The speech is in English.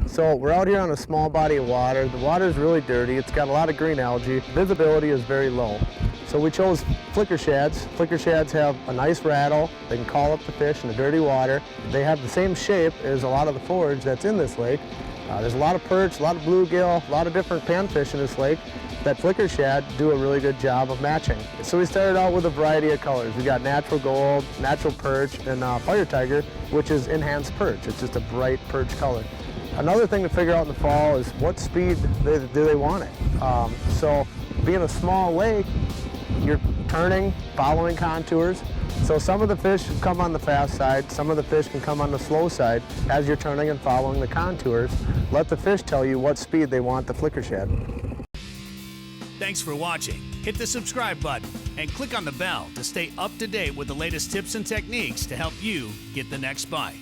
So we're out here on a small body of water. The water is really dirty. It's got a lot of green algae. Visibility is very low. So we chose flicker shads. Flicker shads have a nice rattle. They can call up the fish in the dirty water. They have the same shape as a lot of the forage that's in this lake. There's a lot of perch, a lot of bluegill, a lot of different panfish in this lake that flicker shad do a really good job of matching. So we started out with a variety of colors. We got natural gold, natural perch, and fire tiger, which is enhanced perch. It's just a bright perch color. Another thing to figure out in the fall is what speed do they want it. So being a small lake, you're turning, following contours. So some of the fish come on the fast side, some of the fish can come on the slow side as you're turning and following the contours. Let the fish tell you what speed they want the flicker shad. Thanks for watching. Hit the subscribe button and click on the bell to stay up to date with the latest tips and techniques to help you get the next bite.